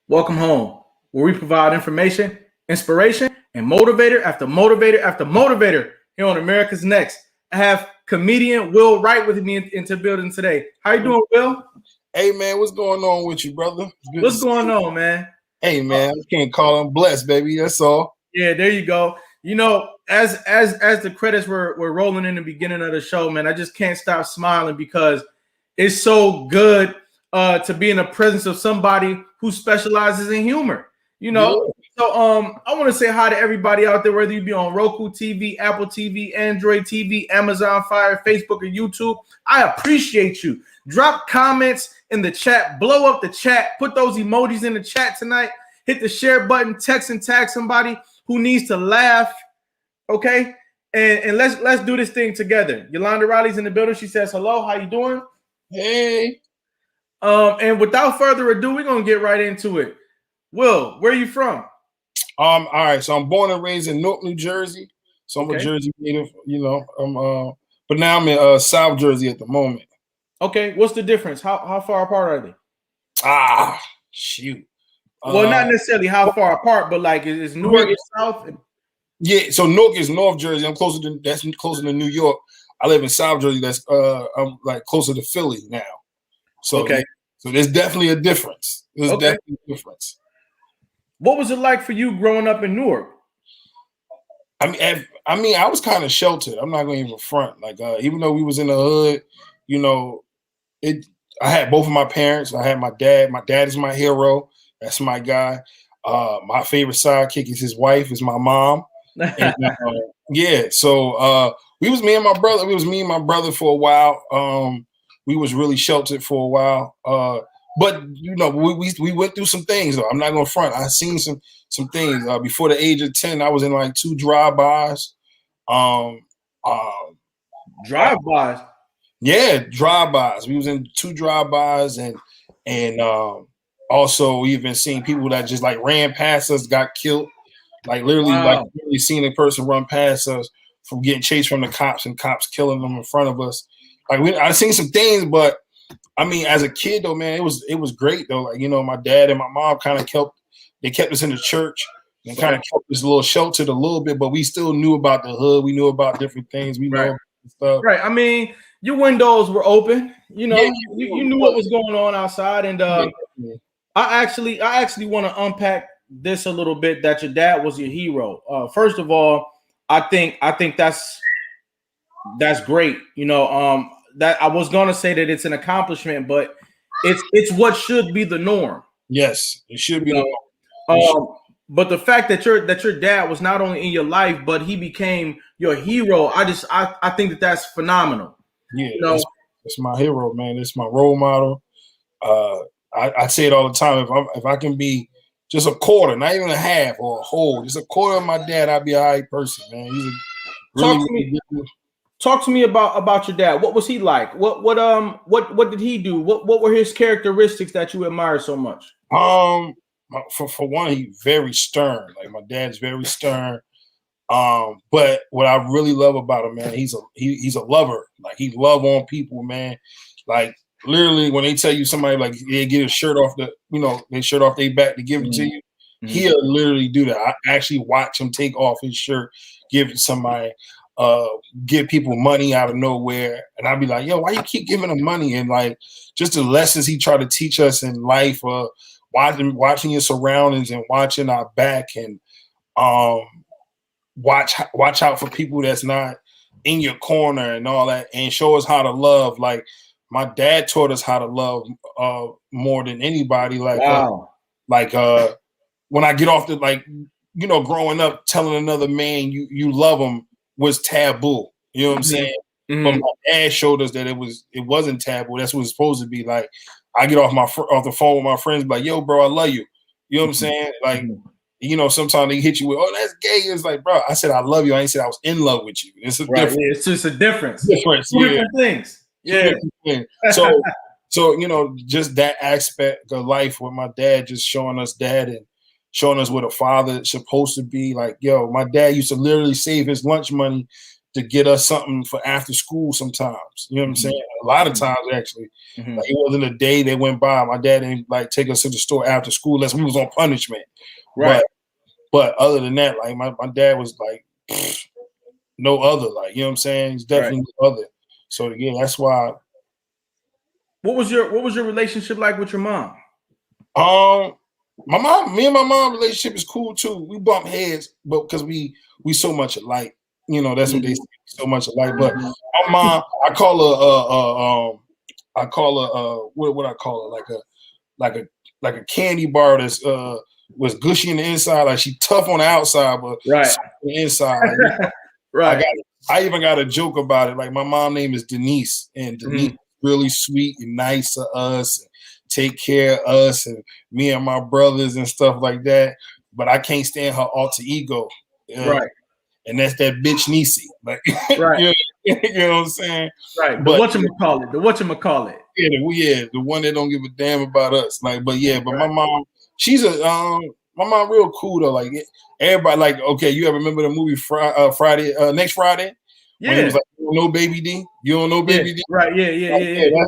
Welcome home, where we provide information, inspiration, and motivator after motivator after motivator here on America's Next. I have comedian Will Wright with me into the building today. How you doing, Will? Hey man, what's going on with you, brother? Good to What's see going you. on, man? Hey man, I can't call him blessed, baby. That's all. Yeah, there you go. You know, as the credits were rolling in the beginning of the show, man, I just can't stop smiling because it's so good to be in the presence of somebody who specializes in humor. You Yeah. know, so I want to say hi to everybody out there, whether you be on Roku TV, Apple TV, Android TV, Amazon Fire, Facebook, or YouTube. I appreciate you. Drop comments in the chat, blow up the chat, put those emojis in the chat tonight. Hit the share button, text and tag somebody who needs to laugh. Okay, and let's do this thing together. Yolanda Riley's in the building. She says hello. How you doing? Hey. And without further ado, we're gonna get right into it. Will, where are you from? All right. So I'm born and raised in Newark, New Jersey. So I'm a Okay. Jersey native, but now I'm in South Jersey at the moment. Okay, what's the difference? How far apart are they? Shoot. Well, not necessarily how far apart, but like is Newark south? Yeah, so Newark is North Jersey. That's closer to New York. I live in South Jersey. I'm like closer to Philly now. So Okay. So there's definitely a difference. Okay. What was it like for you growing up in Newark? I mean, I was kind of sheltered. I'm not going to even front. Like, even though we was in the hood, you know, I had both of my parents. I had my dad. My dad is my hero. That's my guy. My favorite sidekick is his wife. Is my mom. And, yeah. So we was me and my brother. We was me and my brother for a while. We was really sheltered for a while. But you know, we went through some things though. I'm not gonna front. I seen some things. Before the age of 10, I was in like 2 drive-bys. Drive-bys? Yeah, drive-bys. We was in 2 drive-bys and also even seeing people that just like ran past us, got killed. Like literally, Wow. like really seeing a person run past us from getting chased from the cops and cops killing them in front of us. Like I seen some things, but I mean, as a kid though, man, it was great though. Like, you know, my dad and my mom kind of kept us in the church and kind of kept us a little sheltered a little bit, but we still knew about the hood. We knew about different things. We know stuff. Right. I mean, your windows were open. You know, you knew what was going on outside, and I actually want to unpack this a little bit. That your dad was your hero. First of all, I think that's great. You know, that I was gonna say that it's an accomplishment, but it's what should be the norm. Yes, it should be. But the fact that your dad was not only in your life, but he became your hero, I think that's phenomenal. Yeah, you know? that's my hero, man. It's my role model. I say it all the time. If I can be just a quarter, not even a half or a whole, just a quarter of my dad, I'd be a high person, man. He's a Talk to me about your dad. What was he like? What did he do? What were his characteristics that you admire so much? For one, he's very stern. Like my dad's very stern. But what I really love about him, man, he's a lover. Like he love on people, man. Like literally, when they tell you somebody like they get a shirt off their shirt off their back to give it to you, he'll literally do that. I actually watch him take off his shirt, give it to somebody, give people money out of nowhere, and I'd be like, yo, why you keep giving them money? And like just the lessons he tried to teach us in life, watching your surroundings and watching our back, and watch out for people that's not in your corner and all that, and show us how to love. Like my dad taught us how to love more than anybody. Like wow. When I get off the, like, you know, growing up telling another man you love him was taboo. You know what I'm saying? But my dad showed us that it wasn't taboo. That's what it's supposed to be. Like I get off the phone with my friends, like, yo, bro, I love you. You know what I'm saying? Like, you know, sometimes they hit you with, oh, that's gay. It's like, bro, I said I love you. I ain't said I was in love with you. It's a difference. Yeah, it's just a difference. Two different things. Yeah. So you know, just that aspect of life with my dad, just showing us that and showing us what a father is supposed to be. Like, yo, my dad used to literally save his lunch money to get us something for after school sometimes. You know what I'm saying? A lot of times, actually. Like, it wasn't a day that went by. My dad didn't like take us to the store after school unless we was on punishment. Right. But other than that, like my dad was like no other. Like, you know what I'm saying? He's definitely no other. So yeah, that's why. What was your relationship like with your mom? Me and my mom relationship is cool too. We bump heads, but because we so much alike. You know, that's what they say, so much alike. But my mom, I call her what I call her, like a candy bar that's was gushy on the inside, like she tough on the outside, but soft on the inside. Like, Right. I even got a joke about it. Like, my mom's name is Denise, and Denise is really sweet and nice to us, and take care of us and me and my brothers and stuff like that. But I can't stand her alter ego. Right. And that's that bitch Niecy. Like, right. you know what I'm saying? Right. But whatchamacallit. yeah, the one that don't give a damn about us. Like, but my mom, she's my mom real cool though. Like, everybody, like, okay, you ever remember the movie Friday, Next Friday? Yeah. When it was like, you don't know Baby D? You don't know Baby D? Right, yeah.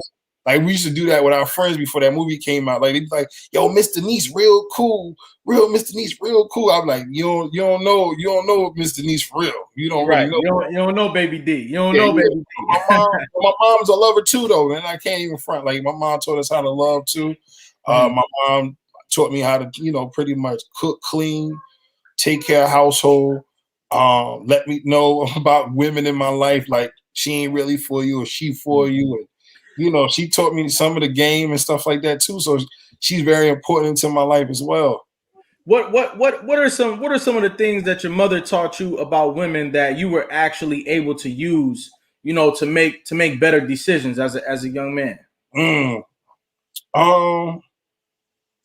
Like, we used to do that with our friends before that movie came out. Like, they'd be like, yo, Miss Denise, real cool. Miss Denise, real cool. I'm like, you don't know Miss Denise for real. You don't really know. You don't know Baby D. You don't know Baby D. My mom's a lover too, though, and I can't even front. Like, my mom taught us how to love too. My mom taught me how to, pretty much cook, clean, take care of household. Let me know about women in my life. Like, she ain't really for you, or she for you, and she taught me some of the game and stuff like that too. So she's very important into my life as well. What are some of the things that your mother taught you about women that you were actually able to use, to make better decisions as a young man?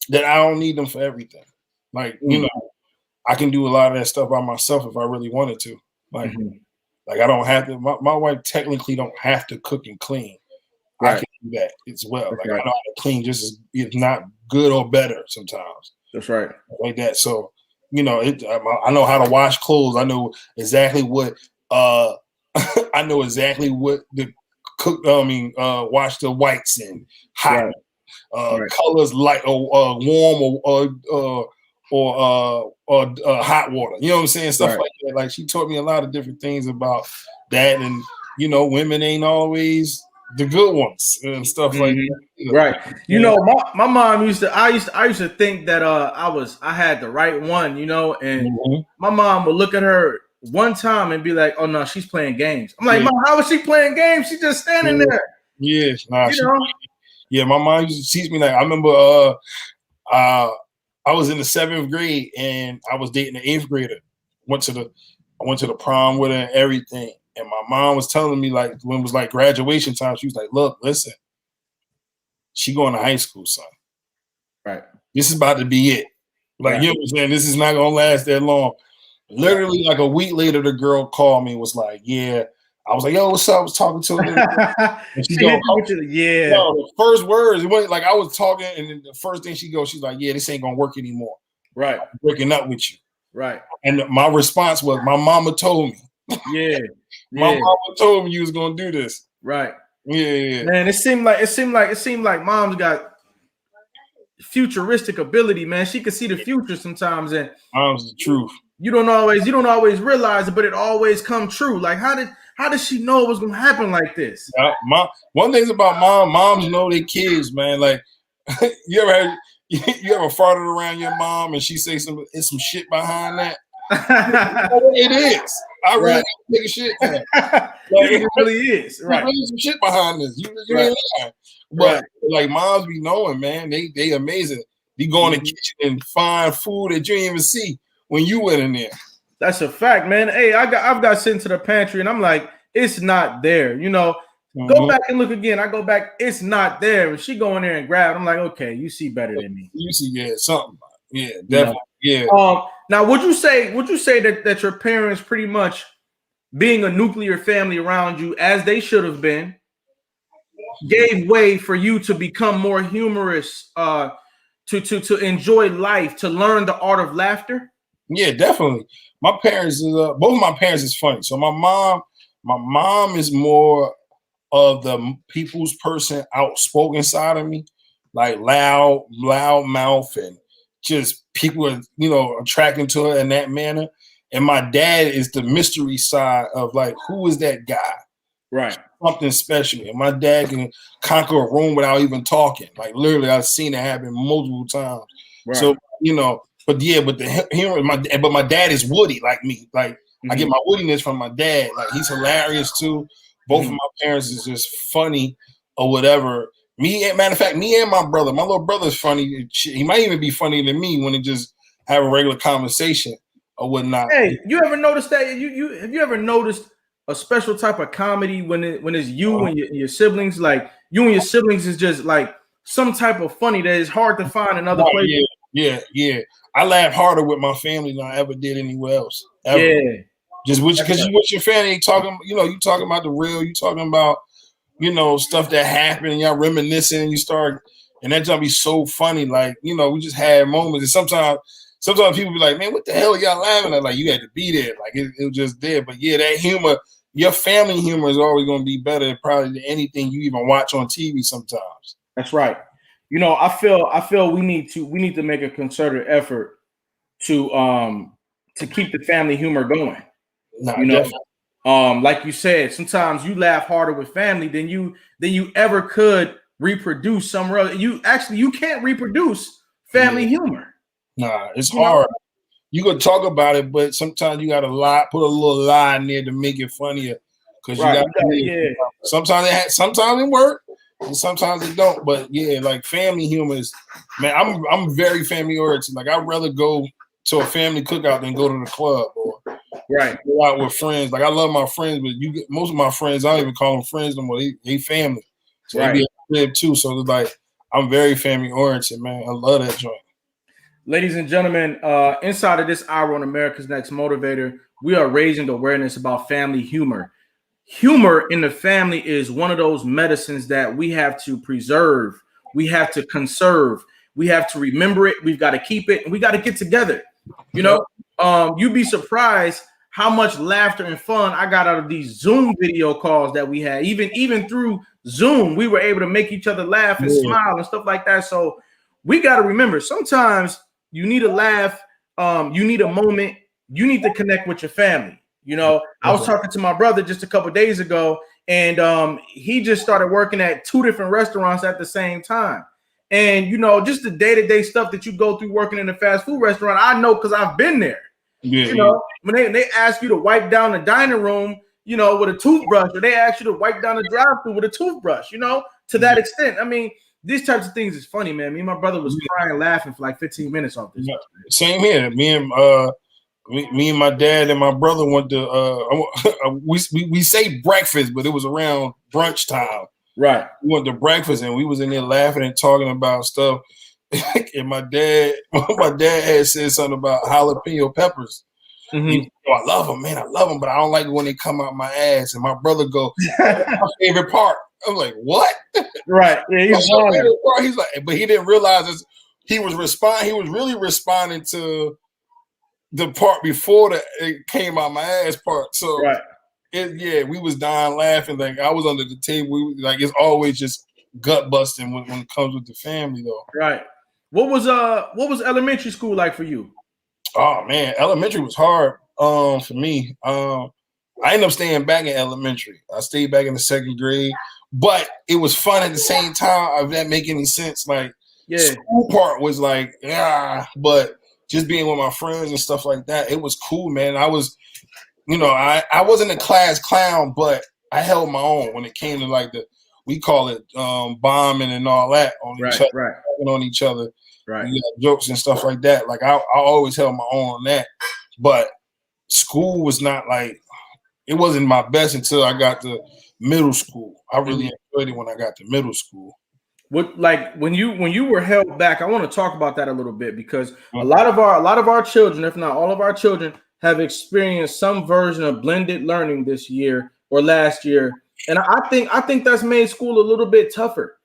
That I don't need them for everything. Like, I can do a lot of that stuff by myself if I really wanted to. Like, like I don't have to. My wife technically don't have to cook and clean. I can do that as well. Like, I know how to clean just as, if not good or better sometimes. That's right. Like that. So, I know how to wash clothes. I know exactly what I know exactly what the cook. Wash the whites and hot colors, light or warm or hot water. You know what I'm saying? Stuff like that. Like, she taught me a lot of different things about that, and women ain't always the good ones and stuff like that. Right. My mom used to think that I had the right one, and my mom would look at her one time and be like, "Oh no, she's playing games." I'm like, "Mom, how is she playing games? She's just standing there." Yes, yeah, my mom used to teach me that. I remember I was in the 7th grade and I was dating an 8th grader. I went to the prom with her and everything. And my mom was telling me, like, when it was like graduation time, she was like, "Look, listen, she going to high school, son. Right. This is about to be it. Like, you know what I'm saying? This is not gonna last that long." Literally, like a week later, the girl called me and was like, "Yeah." I was like, "Yo, what's up?" I was talking to her. And she goes, "Yeah." No, the first words, it went like I was talking, and then the first thing she's like, "Yeah, this ain't gonna work anymore. Right. I'm breaking up with you." Right. And my response was, "My mama told me." Yeah. My mama told me you was gonna do this. Right. Yeah. Man, it seemed like mom's got futuristic ability, man. She could see the future sometimes, and mom's the truth. You don't always realize it, but it always come true. Like, how did she know it was gonna happen like this? One thing about moms know their kids, man. Like, you ever farted around your mom and she say some shit behind that? It is. I really take a shit. Like, it really is. Right. Really some shit behind this. You ain't lying. But like, moms be knowing, man. They amazing. They go in the kitchen and find food that you didn't even see when you went in there. That's a fact, man. Hey, I've got sent to the pantry and I'm like, it's not there. Go back and look again. I go back, it's not there. And she go in there and grab it. I'm like, okay, you see better than me. You see, something. Yeah, definitely. Yeah. Now, would you say that your parents pretty much being a nuclear family around you, as they should have been, gave way for you to become more humorous, to enjoy life, to learn the art of laughter? Yeah, definitely. My parents, both of my parents is funny. So my mom, My mom is more of the people's person, outspoken side of me, like loud mouth, and just people are, attracting to her in that manner. And my dad is the mystery side of like, who is that guy? Right. Something special. And my dad can conquer a room without even talking. Like literally, I've seen it happen multiple times. Right. So, but the humor, but my dad is Woody like me. Like I get my Woodiness from my dad. Like he's hilarious too. Both of my parents is just funny or whatever. Matter of fact, me and my little brother's funny. He might even be funnier than me when he just have a regular conversation or whatnot. Hey, you ever noticed that? Have you ever noticed a special type of comedy when it's you and your siblings? Like you and your siblings is just like some type of funny that is hard to find in other places. Yeah. I laugh harder with my family than I ever did anywhere else. Ever. Yeah. Just because you with your family, talking, you talking about the real, you talking about, stuff that happened, and y'all reminiscing, and you start, and that's gonna be so funny. Like, we just had moments, and sometimes people be like, man, what the hell are y'all laughing at? Like, you had to be there, like it was just there. But yeah, that humor, your family humor is always gonna be better probably than anything you even watch on TV sometimes. That's right. I feel we need to make a concerted effort to keep the family humor going. Definitely. Like you said, sometimes you laugh harder with family than you ever could reproduce somewhere else. You can't reproduce family humor. Nah, it's hard. You could talk about it, but sometimes you gotta put a little lie in there to make it funnier. Because sometimes it works and sometimes it don't. But yeah, like family humor is, man, I'm very family oriented. Like I'd rather go to a family cookout than go to the club or go out with friends. Like I love my friends, but most of my friends, I don't even call them friends no more. They family. So they be there too. So it's like I'm very family oriented, man. I love that joint. Ladies and gentlemen, inside of this hour on America's Next Motivator, we are raising awareness about family humor. Humor in the family is one of those medicines that we have to preserve. We have to conserve. We have to remember it. We've got to keep it. And we got to get together. You'd be surprised how much laughter and fun I got out of these Zoom video calls that we had. Even through Zoom, we were able to make each other laugh and smile and stuff like that. So we got to remember, sometimes you need a laugh. You need a moment. You need to connect with your family. I was talking to my brother just a couple of days ago, and he just started working at 2 different restaurants at the same time. And, just the day-to-day stuff that you go through working in a fast food restaurant, I know because I've been there. When they ask you to wipe down the dining room, with a toothbrush, or they ask you to wipe down the drive-through with a toothbrush, to that extent. I mean, these types of things is funny, man. Me and my brother was crying, laughing for like 15 minutes off this. Same here. Me and my dad and my brother went to we say breakfast, but it was around brunch time. Right. We went to breakfast and we was in there laughing and talking about stuff. And my dad had said something about jalapeno peppers. I love them, man. I love them, but I don't like it when they come out my ass. And my brother go, my favorite part. I'm like, what? Right. Yeah, he's like, but he didn't realize this. He was really responding to the part before it came out my ass part. So we was dying laughing. Like I was under the table. Like it's always just gut busting when it comes with the family though. Right. What was elementary school like for you? Oh man, elementary was hard for me. I ended up staying back in elementary. I stayed back in the 2nd grade, but it was fun at the same time. If that make any sense, like school part was like, but just being with my friends and stuff like that, it was cool, man. I was, I wasn't a class clown, but I held my own when it came to like we call it bombing and all that on each other, on each other. Right. Jokes and stuff like that. Like I always held my own on that. But school was not like, it wasn't my best until I got to middle school. I really enjoyed it when I got to middle school. What, like when you were held back, I want to talk about that a little bit because a lot of our children, if not all of our children, have experienced some version of blended learning this year or last year. And I think that's made school a little bit tougher.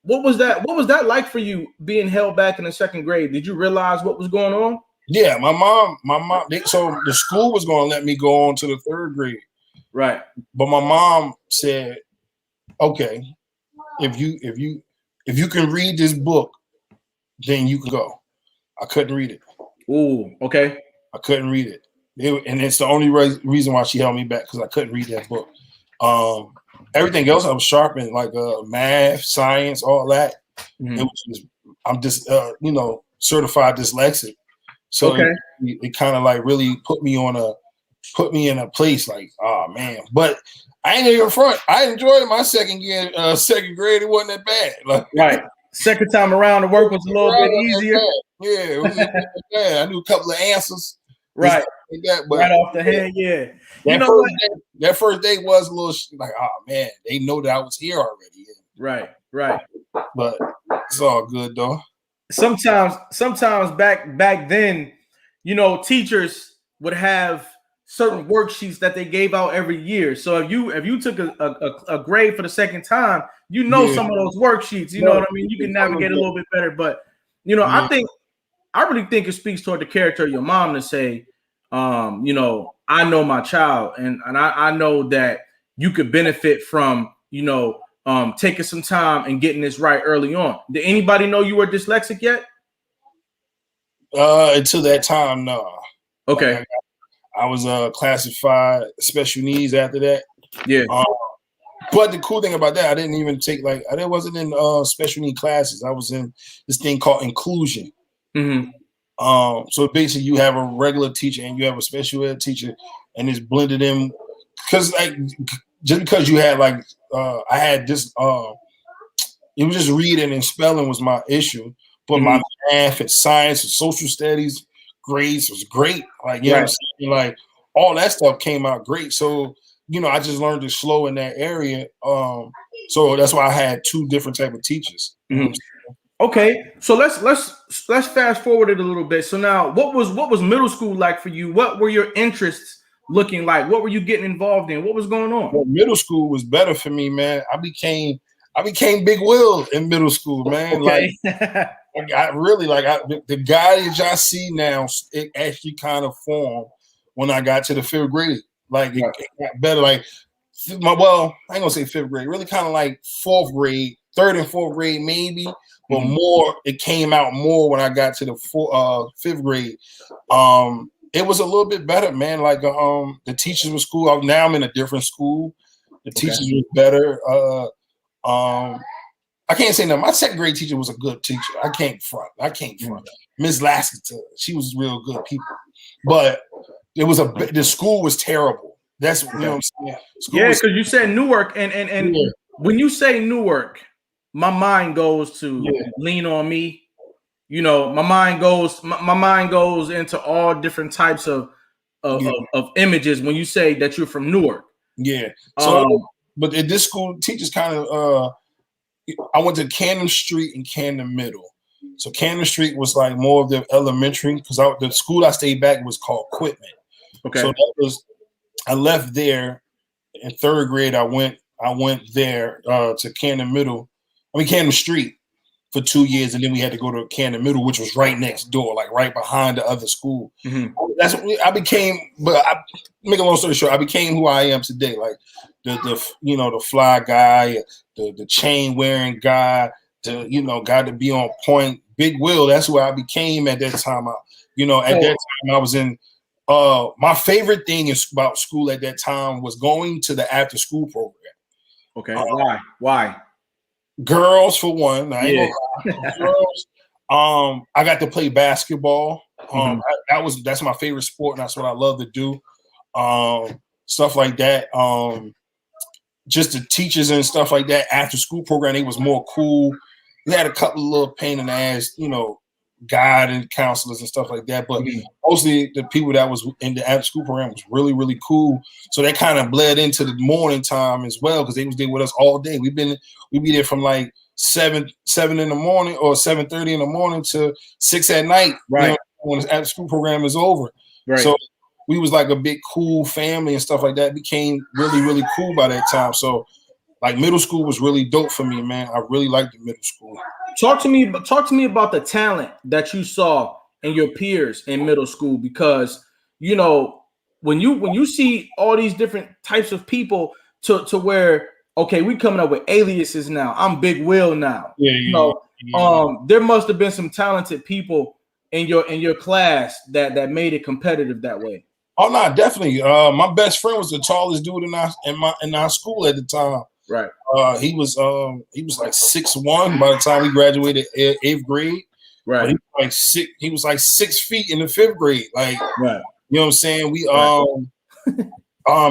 What was that like for you being held back in the 2nd grade? Did you realize what was going on? Yeah, my mom. So the school was going to let me go on to the 3rd grade, Right? but my mom said, "Okay, if you can read this book, then you can go." I couldn't read it. Ooh, okay. I couldn't read it, and it's the only reason why she held me back, because I couldn't read that book. Everything else I was sharp in, like math, science, all that. Mm-hmm. It was just, I'm just certified dyslexic, so Okay. it kind of like really put me in a place like, oh man. But I ain't even front. I enjoyed my second grade. It wasn't that bad. Like, right. Second time around, the work was a little bit easier. Yeah, it was bad. I knew a couple of answers. Right. Like that, but right off the head, yeah. That first day was a little like, oh man, they know that I was here already. Right. But it's all good though. Sometimes back then, teachers would have certain worksheets that they gave out every year. So if you took a grade for the second time, some of those worksheets, you know what I mean? You can navigate a little bit better. But I really think it speaks toward the character of your mom to say, I know my child, and I know that you could benefit from, taking some time and getting this right early on. Did anybody know you were dyslexic yet? Until that time, no. Okay. Like, I was classified special needs after that. Yeah. But the cool thing about that, I didn't even take I wasn't in special need classes. I was in this thing called inclusion. Mm-hmm. So basically, you have a regular teacher and you have a special ed teacher, and it's blended in. Because just because you had I had this, it was just reading and spelling was my issue, but my math and science and social studies grades was great. Like, you know what I'm saying? Like, all that stuff came out great. So, I just learned to slow in that area. So that's why I had 2 different type of teachers. Mm-hmm. Okay, so let's fast forward it a little bit. So now, what was middle school like for you? What were your interests looking like? What were you getting involved in? What was going on? Well, middle school was better for me, man. I became Big Will in middle school, man. Okay. Like, I really the guy that y'all see now. It actually kind of formed when I got to the 5th grade. Like, it got better. Like, I ain't gonna say 5th grade. Really, kind of like 4th grade, 3rd and 4th grade, maybe. But more, it came out more when I got to the 5th grade. It was a little bit better, man. Like, the teachers were cool. Now I'm in a different school. The teachers were better. I can't say no. My 2nd grade teacher was a good teacher. I can't front. Miss Lassiter, she was real good people. But the school was terrible. That's what I'm saying. Because you said Newark, and when you say Newark, my mind goes to Lean on Me. My mind goes into all different types of images when you say that you're from Newark. Yeah. So, but at this school, teachers kind of. I went to Camden Street and Camden Middle. So Camden Street was like more of the elementary, because the school I stayed back was called Quitman. Okay. So I left there in 3rd grade. I went there to Camden Street for 2 years, and then we had to go to Camden Middle, which was right next door, like right behind the other school. Mm-hmm. That's what I became. But make a long story short, I became who I am today. Like the fly guy, the chain wearing guy, guy to be on point. Big Will. That's who I became at that time. At that time I was in. My favorite thing about school at that time was going to the after school program. Okay. Why? Girls, for one. I ain't gonna lie. Girls. I got to play basketball. That's my favorite sport, and that's what I love to do. Stuff like that. Just the teachers and stuff like that. After school program, it was more cool. We had a couple of little pain in the ass, guide and counselors and stuff like that. But mostly the people that was in the after school program was really, really cool. So that kind of bled into the morning time as well, because they was there with us all day. We'd be there from like 7 in the morning or 7:30 in the morning to 6 at night. Right. When the after school program is over. Right. So we was like a big cool family and stuff like that. It became really, really cool by that time. So like middle school was really dope for me, man. I really liked the middle school. Talk to me about the talent that you saw and your peers in middle school? Because you know when you see all these different types of people to where okay, we coming up with aliases now. I'm Big Will now. Yeah, You yeah, know, yeah. there must have been some talented people in your class that made it competitive that way. Oh no, definitely. My best friend was the tallest dude in our school at the time. Right. He was like 6'1" by the time we graduated eighth grade. But Right. he was like 6 feet in the fifth grade. Like, Right. you know what I'm saying? We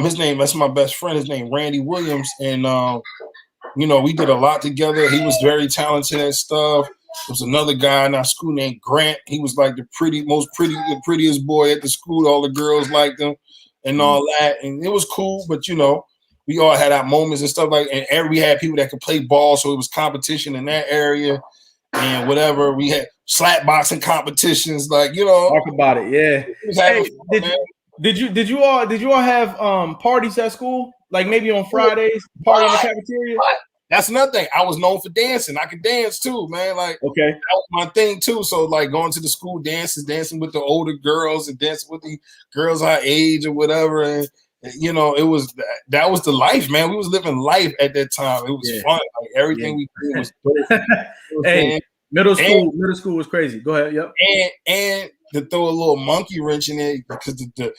his name, that's my best friend, his name Randy Williams. And you know, we did a lot together. He was very talented at stuff. There was another guy in our school named Grant. He was like the prettiest boy at the school. All the girls liked him and all that. And it was cool, but you know, we all had our moments and stuff and we had people that could play ball, so it was competition in that area and whatever. We had slap boxing competitions, like, you know. Talk about it, yeah. Hey, did you all have parties at school? Like maybe on Fridays, party in the cafeteria? That's another thing. I was known for dancing. I could dance too, man. Like, okay, that was my thing too. So like going to the school dances, dancing with the older girls and dancing with the girls our age or whatever. And you know, that was the life, man. We was living life at that time. It was fun. Like everything we did was hey, middle school was crazy. Go ahead. Yep. And to throw a little monkey wrench in it, because to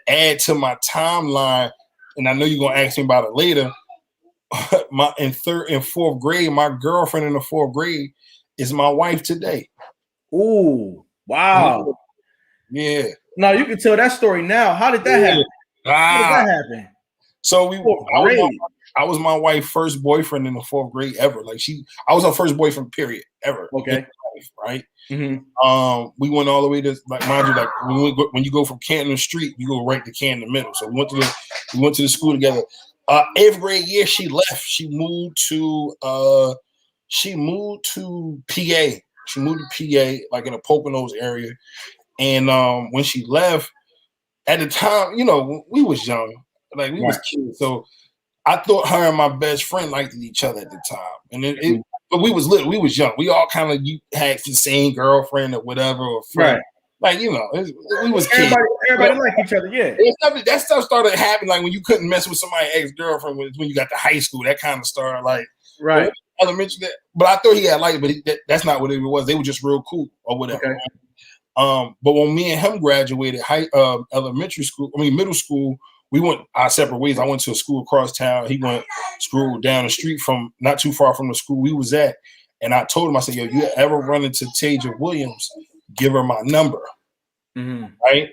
add to my timeline, and I know you're gonna ask me about it later. In third and fourth grade, my girlfriend in the fourth grade is my wife today. Ooh, wow. Yeah. Now you can tell that story now. How did that happen? How did that happen? So I was my wife's first boyfriend in the fourth grade ever. Like I was her first boyfriend, period, ever. Okay. Life, right. Mm-hmm. We went all the way to, like, mind you, like when you go from Canton Street, you go right to Canton Middle. So we went to the school together. Eighth grade year, she left. She moved to PA. She moved to PA, like in the Poconos area. And when she left, at the time, you know, we was young, like we was kids. So I thought her and my best friend liked each other at the time. And but we was little, we was young. We all kind of had the same girlfriend or whatever, or friend. Right. Like, you know, we was kids. Everybody liked each other, yeah. That stuff started happening like when you couldn't mess with somebody's ex-girlfriend when you got to high school. That kind of started like right. Elementary. But I thought he had liked it, but that's not what it was. They were just real cool or whatever. Okay. But when me and him graduated middle school, we went our separate ways. I went to a school across town. He went school down the street from not too far from the school we was at. And I told him, I said, yo, you ever run into Taja Williams, give her my number. Mm-hmm. Right?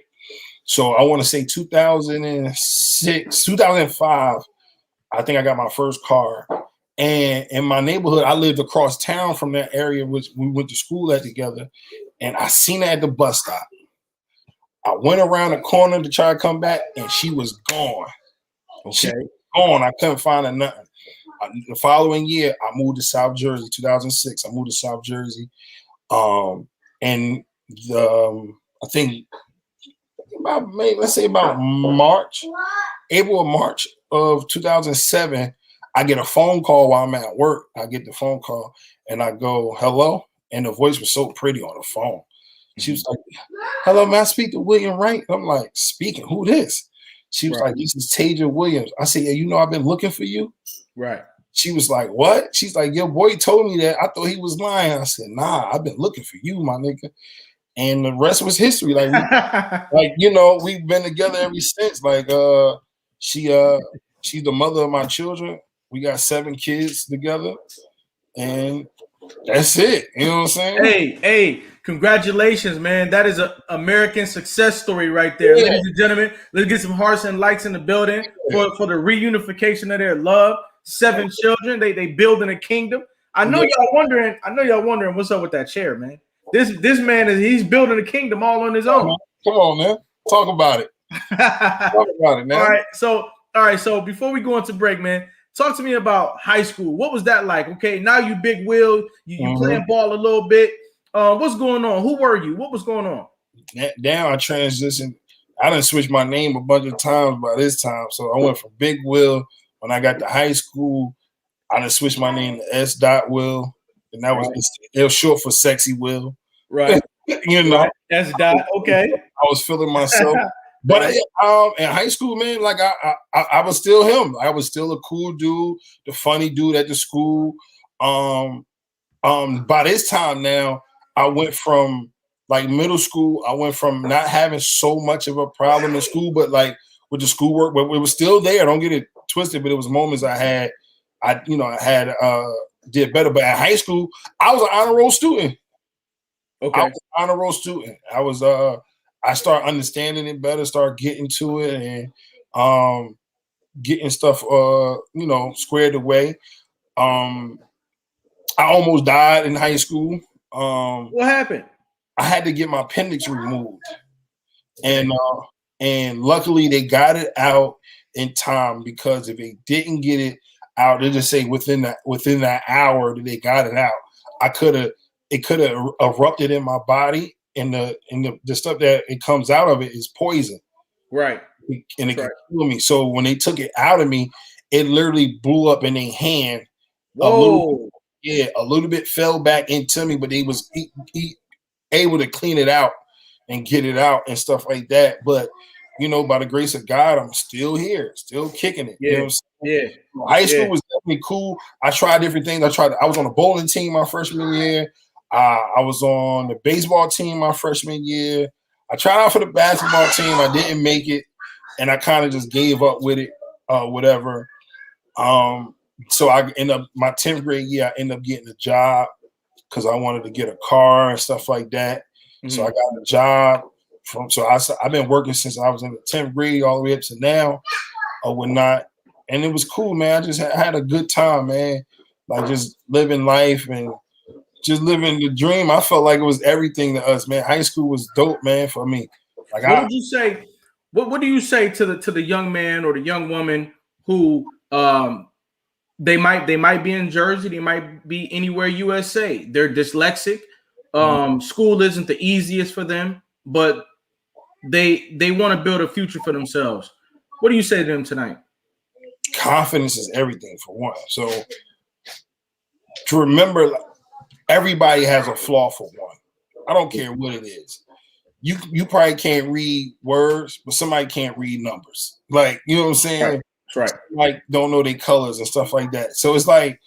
So I want to say 2006, 2005, I think I got my first car. And in my neighborhood, I lived across town from that area, which we went to school at together. And I seen her at the bus stop. I went around the corner to try to come back, and she was gone. Okay. She was gone. I couldn't find her nothing. The following year, I moved to South Jersey, 2006. I moved to South Jersey. And I think about March, April or March of 2007, I get a phone call while I'm at work. I get the phone call and I go, hello. And the voice was so pretty on the phone. She was like, hello, may I speak to William Wright? I'm like, speaking, who this? She was like, this is Taja Williams. I said, yeah, you know, I've been looking for you. Right. She was like, what? She's like, your boy told me that. I thought he was lying. I said, nah, I've been looking for you, my nigga. And the rest was history. Like, you know, we've been together ever since. Like, she's the mother of my children. We got 7 kids together. And that's it. You know what I'm saying? Hey, congratulations, man. That is an American success story right there. Ladies and gentlemen, let's get some hearts and likes in the building for the reunification of their love. 7 children. They building a kingdom. I know y'all wondering what's up with that chair, man. This man he's building a kingdom all on his own. Come on, man. Talk about it. Talk about it, man. All right. So before we go into break, man, talk to me about high school. What was that like? Okay, now you Big Will, you playing ball a little bit. What's going on? Who were you? What was going on? Now I transitioned. I done switched my name a bunch of times by this time. So I went from Big Will. When I got to high school, I done switched my name to S. Will. And that was it was short for Sexy Will. Right. you know. Right. That's dot. Okay. I was feeling myself. But in high school, man, like I was still him. I was still a cool dude, the funny dude at the school. By this time now, I went from like middle school. I went from not having so much of a problem in school, but like with the schoolwork, but it was still there. Don't get it twisted. But it was moments I did better. But at high school, I was an honor roll student. Okay. I was an honor roll student. I started understanding it better, start getting to it, and getting stuff squared away. I almost died in high school. What happened? I had to get my appendix removed, and luckily they got it out in time, because if they didn't get it out, they just say within that hour that they got it out, it could have erupted in my body, and the stuff that it comes out of it is poison, right? And it can kill me. So when they took it out of me, it literally blew up in their hand. Whoa. A little bit fell back into me, but they was able to clean it out and get it out and stuff like that. But by the grace of God, I'm still here, still kicking it. Yeah. You know what I'm saying? Yeah. High school was definitely cool. I tried different things. I was on a bowling team my freshman year. I was on the baseball team my freshman year. I tried out for the basketball team. I didn't make it, and I kind of just gave up with it, whatever. So I end up my 10th grade year, I ended up getting a job because I wanted to get a car and stuff like that. Mm-hmm. So I got a job I've been working since I was in the 10th grade all the way up to now or whatnot. And it was cool, man. I just had a good time, man. Like just living life and just living the dream. I felt like it was everything to us, man. High school was dope, man, for me. Like what would you say? What do you say to the young man or the young woman who they might be in Jersey, they might be anywhere USA. They're dyslexic. School isn't the easiest for them, but they want to build a future for themselves. What do you say to them tonight? Confidence is everything, for one. So to remember, everybody has a flaw, for one. I don't care what it is. You probably can't read words, but somebody can't read numbers. Like, you know what I'm saying? Right. Right. Like don't know their colors and stuff like that. So it's like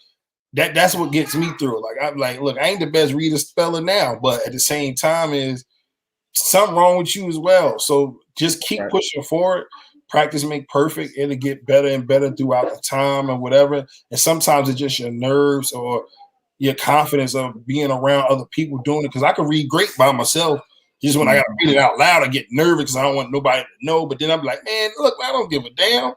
that's what gets me through. Like I'm like, look, I ain't the best reader speller now, but at the same time is something wrong with you as well. So just keep pushing forward. Practice make perfect. It'll get better and better throughout the time and whatever. And sometimes it's just your nerves or your confidence of being around other people doing it. Because I can read great by myself. Just when I got to read it out loud, I get nervous because I don't want nobody to know. But then I'm like, man, look, I don't give a damn.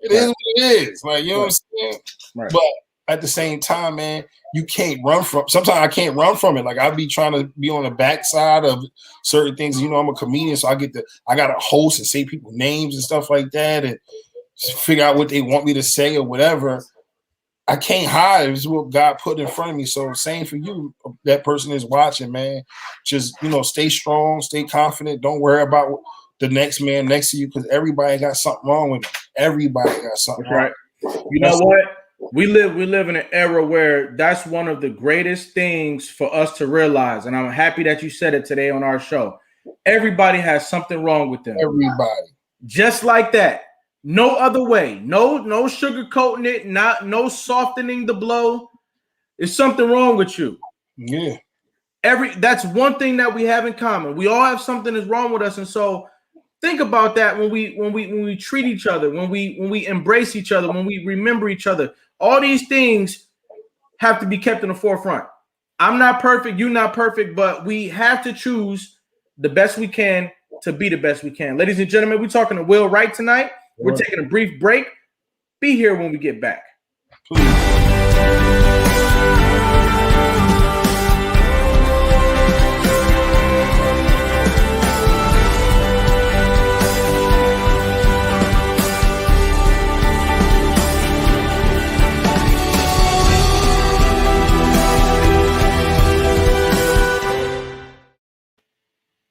It is what it is. Like, you know what I'm saying? Right. But at the same time, man, you can't run from. Sometimes I can't run from it. Like I be trying to be on the backside of certain things. I'm a comedian, so I got to host and say people's names and stuff like that, and figure out what they want me to say or whatever. I can't hide. It's what God put in front of me. So same for you. That person is watching, man. Just stay strong, stay confident. Don't worry about the next man next to you, because everybody got something wrong with them. Everybody got something wrong. You know what? We live in an era where that's one of the greatest things for us to realize. And I'm happy that you said it today on our show. Everybody has something wrong with them. Everybody. Just like that. No other way. No sugarcoating it, no softening the blow. There's something wrong with you. Yeah. That's one thing that we have in common. We all have something that's wrong with us. And so think about that when we treat each other, when we embrace each other, when we remember each other. All these things have to be kept in the forefront. I'm not perfect, you're not perfect, but we have to choose the best we can to be the best we can. Ladies and gentlemen, we're talking to Will Wright tonight. We're taking a brief break. Be here when we get back. Please.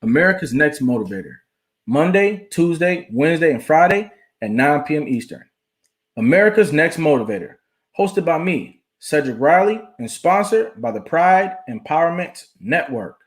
America's Next Motivator, Monday, Tuesday, Wednesday, and Friday at 9 p.m. Eastern. America's Next Motivator, hosted by me, Cedric Riley, and sponsored by the Pride Empowerment Network.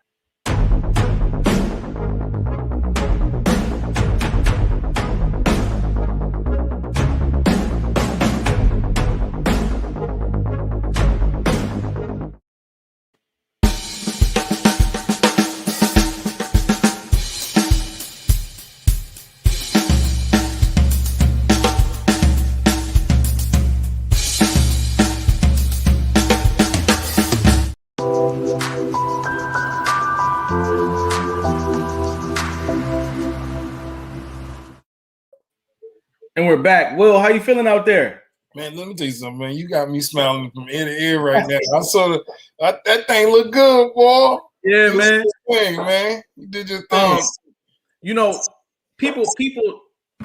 And we're back. Will, how you feeling out there? Man, let me tell you something, man. You got me smiling from ear to ear right now. I saw that thing look good, boy. Yeah, You man. thing, man. You did your thing. You know, people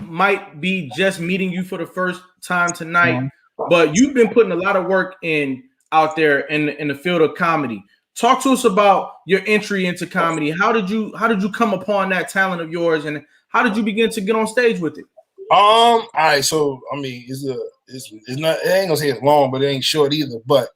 might be just meeting you for the first time tonight, but you've been putting a lot of work in out there in the field of comedy. Talk to us about your entry into comedy. How did you come upon that talent of yours, and how did you begin to get on stage with it? All right. So I mean, it's not. I ain't gonna say it's long, but it ain't short either. But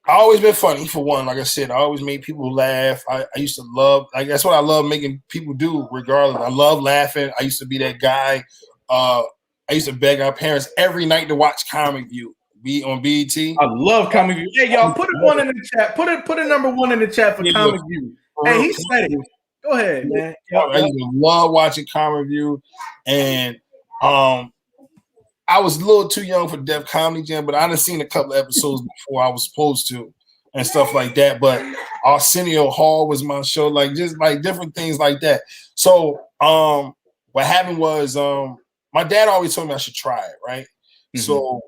I always been funny for one. Like I said, I always made people laugh. I used to love. Like that's what I love making people do. Regardless, I love laughing. I used to be that guy. I used to beg our parents every night to watch Comic View. Be on BET. I love Comic View. Hey, y'all, put one in the chat. Put a number 1 in the chat for Comic View. Hey, he said it. Go ahead, man. I used to love watching Comic View, and I was a little too young for Def Comedy Jam, but I done seen a couple of episodes before I was supposed to, and stuff like that. But Arsenio Hall was my show, like just like different things like that. So what happened was my dad always told me I should try it, right? Mm-hmm. So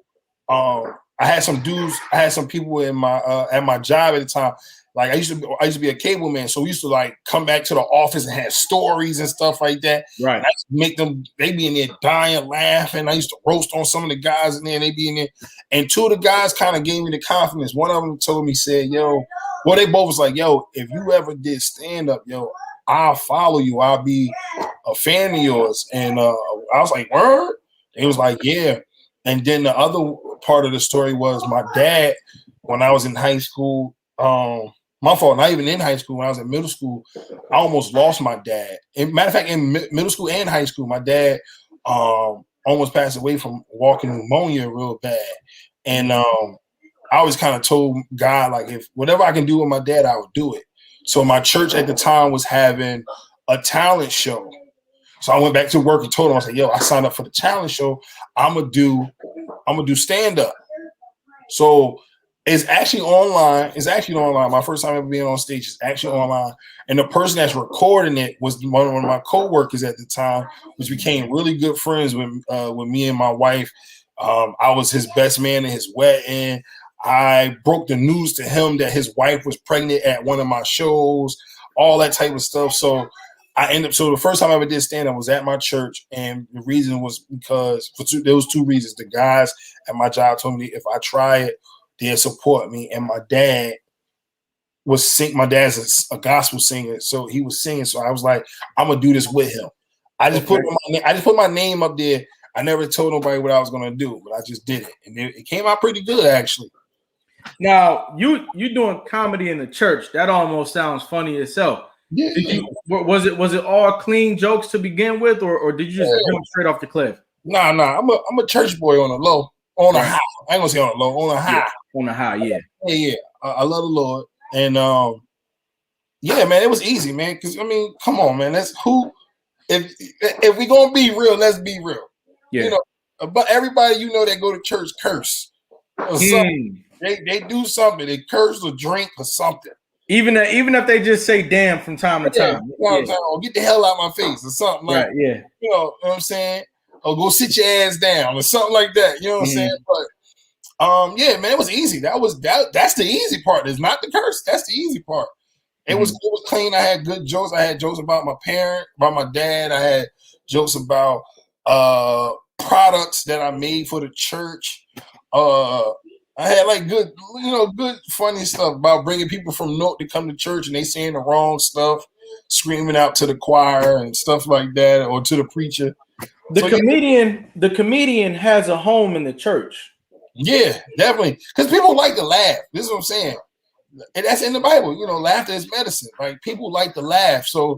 I had some dudes, I had some people in my at my job at the time. Like I used to be a cable man, so we used to like come back to the office and have stories and stuff like that. Right. And I used to make them, they be in there dying, laughing. I used to roast on some of the guys in there, and they be in there. And two of the guys kind of gave me the confidence. One of them told me, said, "Yo," well, they both was like, "Yo, if you ever did stand up, yo, I'll follow you. I'll be a fan of yours." And I was like, "Word?" It was like, "Yeah." And then the other part of the story was my dad, when I was in high school, my fault, not even in high school, when I was in middle school, I almost lost my dad. Matter of fact, in middle school and high school, my dad almost passed away from walking pneumonia real bad. And I always kind of told God, like, if whatever I can do with my dad, I would do it. So my church at the time was having a talent show. So I went back to work and told him, I said, "Yo, I signed up for the talent show. I'm gonna do stand-up." So it's actually online. It's actually online. My first time ever being on stage is actually online. And the person that's recording it was one of my co-workers at the time, which became really good friends with me and my wife. I was his best man in his wedding. I broke the news to him that his wife was pregnant at one of my shows, all that type of stuff. So so the first time I ever did stand-up was at my church, and the reason was because there was two reasons. The guys at my job told me if I try it, they'll support me, and my dad my dad's a gospel singer, so he was singing. So I was like, I'm gonna do this with him. I just put my name up there. I never told nobody what I was gonna do, but I just did it, and it came out pretty good actually. Now you doing comedy in the church? That almost sounds funny itself. Yeah. Was it all clean jokes to begin with, or did you just jump straight off the cliff? Nah. I'm a church boy on the low, on the high. I ain't gonna say on the low, on the high. Yeah, on the high, yeah. Yeah. I love the Lord, and yeah, man, it was easy, man. Because I mean, come on, man. That's who. If we gonna be real, let's be real. Yeah. You know, but everybody that go to church curse or something. They do something. They curse or drink or something. Even if they just say "damn" from time to time, or get the hell out of my face or something like right, yeah. You know what I'm saying? Or go sit your ass down or something like that. You know what I'm saying? But yeah, man, it was easy. That's the easy part. It's not the curse. That's the easy part. It was clean. I had good jokes. I had jokes about my parent, about my dad. I had jokes about products that I made for the church. I had like good funny stuff about bringing people from North to come to church and they saying the wrong stuff, screaming out to the choir and stuff like that, or to the preacher. The comedian has a home in the church. Yeah, definitely, because people like to laugh. This is what I'm saying, and that's in the Bible. Laughter is medicine. Like people like to laugh, so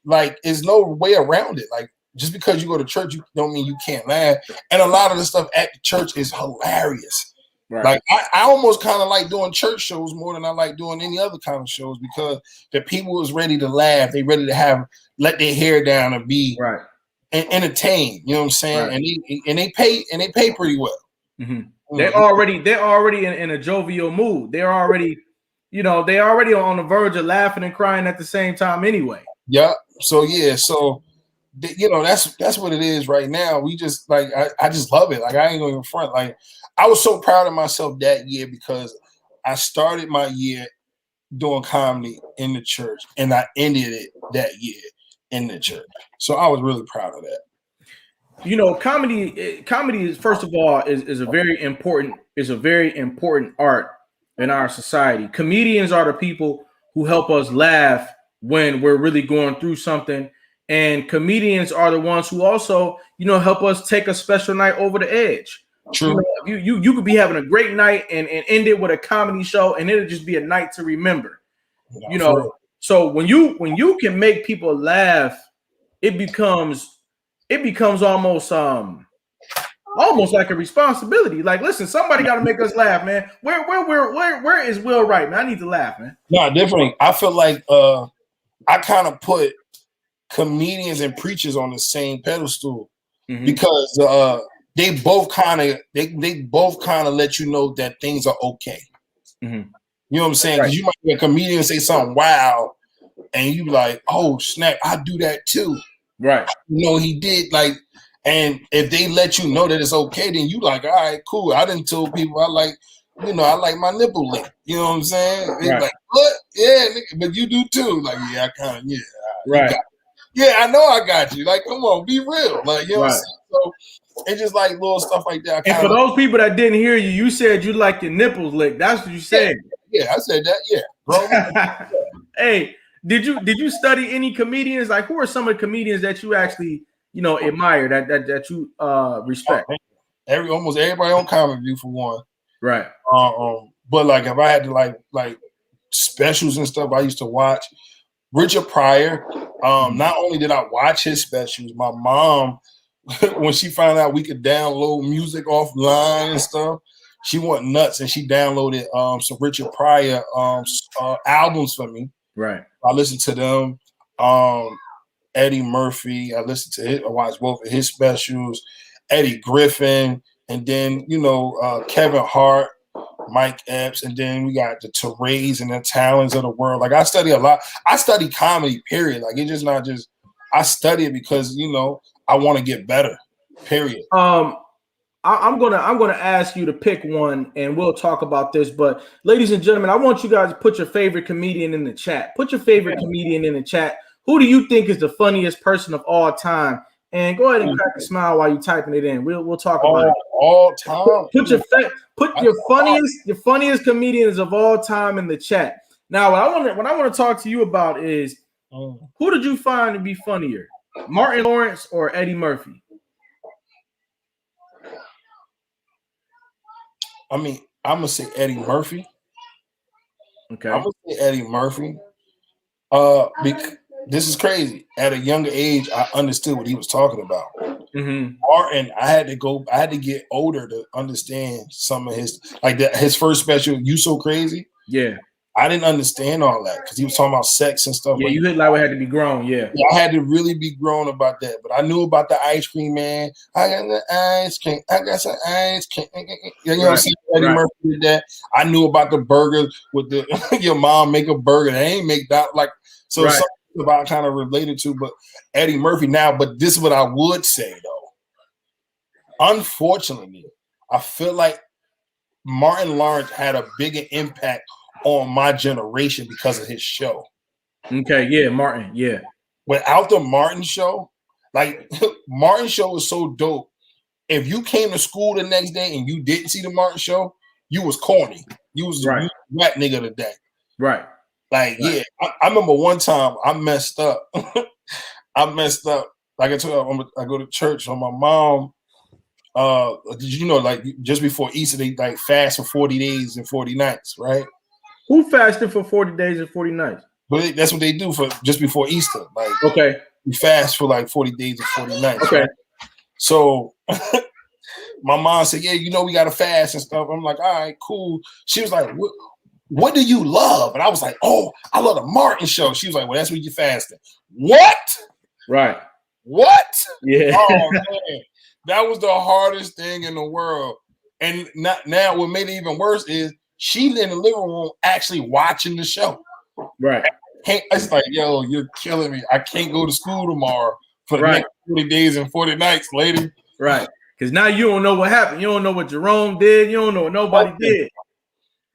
like there's no way around it. Like just because you go to church, you don't mean you can't laugh. And a lot of the stuff at the church is hilarious. Right. Like I almost kind of like doing church shows more than I like doing any other kind of shows because the people is ready to laugh. They ready to let their hair down and be right and entertained. You know what I'm saying? Right. And they pay pretty well. Mm-hmm. They're already in a jovial mood. They're already on the verge of laughing and crying at the same time anyway. Yeah. So yeah. So you know, that's what it is right now. We just like I just love it. Like I ain't going in front. Like I was so proud of myself that year because I started my year doing comedy in the church and I ended it that year in the church. So I was really proud of that. You know, comedy is, first of all, is a very important art in our society. Comedians are the people who help us laugh when we're really going through something, and comedians are the ones who also, you know, help us take a special night over the edge. True. You know, you could be having a great night and end it with a comedy show, and it'll just be a night to remember. Yeah, You know, so when you can make people laugh, it becomes almost like a responsibility. Like, listen, somebody got to make us laugh, man. Where is Will Wright, man? I need to laugh, man. No, differently. I feel like I kind of put comedians and preachers on the same pedestal because they both kind of let you know that things are okay. Mm-hmm. You know what I'm saying? Because you might hear a comedian say something wow, and you be like, oh snap, I do that too. Right. You know, he did like, and if they let you know that it's okay, then you like, all right, cool. I didn't tell people I like my nipple lick. You know what I'm saying? They like, what? Yeah, but you do too. Like, yeah, I kind of, yeah. Right. Yeah, I know I got you. Like, come on, be real. Like, you know what I'm saying? So it's just like little stuff like that. And for those people that didn't hear you, you said you like your nipples licked. That's what you said. Yeah, I said that. Yeah, bro. Hey, did you study any comedians? Like, who are some of the comedians that you actually, you know, admire that you respect? Almost everybody on Comedy View for one. Right. But like if I had to like specials and stuff, I used to watch Richard Pryor. Not only did I watch his specials, my mom, when she found out we could download music offline and stuff, she went nuts and she downloaded some Richard Pryor albums for me. Right. I listened to them. Eddie Murphy. I watched both of his specials. Eddie Griffin, and then Kevin Hart, Mike Epps, and then we got the Terrays and the Talons of the world. Like I study a lot. I study comedy. Period. Like it's just not just. I study it because I want to get better. Period. I'm gonna ask you to pick one, and we'll talk about this. But ladies and gentlemen, I want you guys to put your favorite comedian in the chat. Put your favorite comedian in the chat. Who do you think is the funniest person of all time? And go ahead and crack a smile while you're typing it in. We'll talk about it. All time. Put your funniest comedians of all time in the chat. Now, what I want to talk to you about is who did you find to be funnier, Martin Lawrence or Eddie Murphy? I mean, I'm gonna say Eddie Murphy. Okay. I'm gonna say Eddie Murphy. This is crazy. At a younger age, I understood what he was talking about. Martin, I had to get older to understand some of his, like that. His first special, "You So Crazy." Yeah. I didn't understand all that because he was talking about sex and stuff. Yeah, you hit like we had to be grown. Yeah, I had to really be grown about that. But I knew about the ice cream man. I got the ice cream. I got some ice cream. You know what I'm saying? Eddie Murphy did that. I knew about the burgers with the your mom make a burger. They ain't make that like so. Something about kind of related to, but Eddie Murphy now. But this is what I would say though. Unfortunately, I feel like Martin Lawrence had a bigger impact on my generation because of his show. Okay, yeah, Martin, yeah. Without the Martin show, like Martin show was so dope. If you came to school the next day and you didn't see the Martin show, you was corny. You was the whack nigga today. Right. Like, yeah. I remember one time I messed up. Like I told you, I go to church on my mom. Like just before Easter, they like fast for 40 days and 40 nights, right? Who fasted for 40 days and 40 nights? But that's what they do for just before Easter. Like, you fast for like 40 days and 40 nights. Okay. Right? So my mom said, "Yeah, we got to fast and stuff." I'm like, "All right, cool." She was like, "What do you love?" And I was like, "Oh, I love the Martin show." She was like, "Well, that's what you're fasting." What? Right. What? Yeah. Oh man, that was the hardest thing in the world. And now, what made it even worse is she in the living room actually watching the show. Right. It's like, yo, you're killing me. I can't go to school tomorrow for the next 40 days and 40 nights later. Right. Because now you don't know what happened. You don't know what Jerome did. You don't know what nobody did.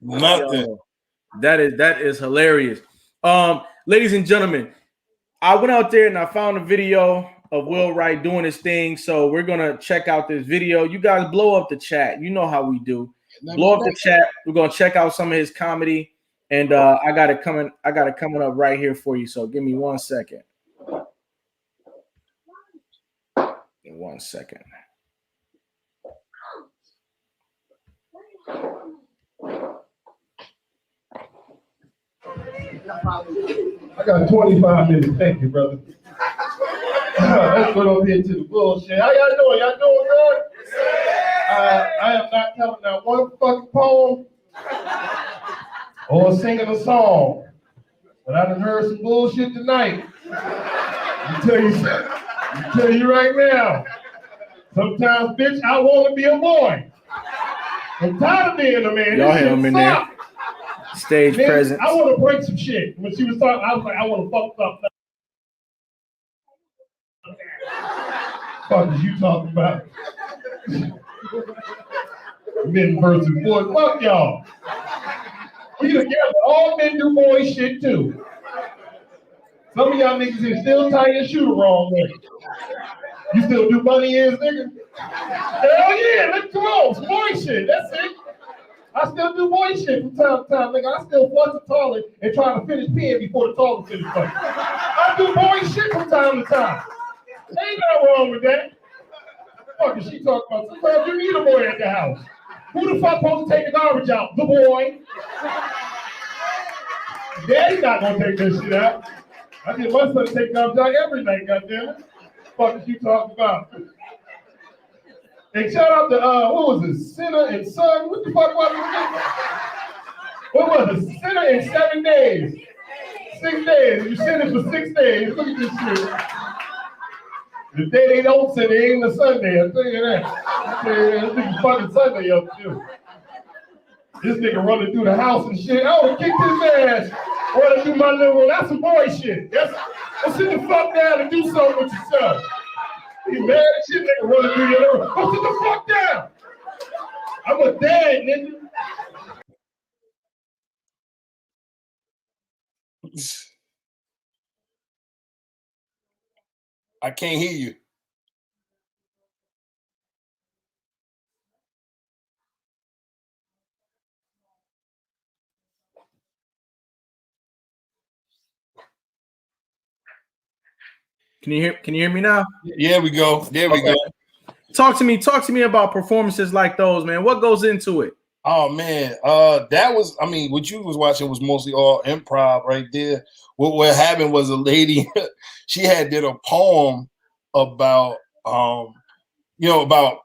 Nothing. Yo, that is hilarious. Ladies and gentlemen, I went out there and I found a video of Will Wright doing his thing. So we're gonna check out this video. You guys blow up the chat. You know how we do. Blow up the chat. We're gonna check out some of his comedy. And I got it coming up right here for you. So give me 1 second. 1 second. I got 25 minutes. Thank you, brother. Let's go over here to the bullshit. How y'all doing? Y'all doing good? I am not telling that one fucking poem or singing a song, but I done heard some bullshit tonight. I tell you right now. Sometimes, bitch, I want to be a boy. I'm tired of being a man. Y'all hear him in there. Stage presence. I want to break some shit. When she was talking, I was like, I want to fuck something up. Fuck is you talking about? Men versus boys. Fuck y'all. We together. All men do boy shit too. Some of y'all niggas is still tying your shoe the wrong way. You still do bunny ears, nigga? Hell yeah, let's go. Some boy shit. That's it. I still do boy shit from time to time, nigga. I still flush the toilet and try to finish peeing before the toilet finishes flushing. I do boy shit from time to time. Ain't nothing wrong with that. What the fuck is she talking about? Sometimes you need a boy at the house. Who the fuck supposed to take the garbage out? The boy. Daddy's not gonna take this shit out. I get my son to take garbage out every night, goddammit. What is you talking about? And shout out to, what was it, Sinner and Son? What the fuck was it? What was it? Sinner in 7 days. 6 days. You sin it for 6 days. Look at this shit. The day they don't sin, it ain't a Sunday. I'll tell you that. This nigga fucking Sunday up too. This nigga running through the house and shit. I would kick his ass. Running through my living room. That's some boy shit. Let's sit the fuck down and do something with yourself. You mad as shit, nigga, running through your living room. Go sit the fuck down. I'm a dad, nigga. I can't hear you. Can you hear me now? Yeah, we go. There we go. Talk to me about performances like those, man. What goes into it? Oh man, that was, I mean, what you was watching was mostly all improv right there. What happened was a lady, she had did a poem about about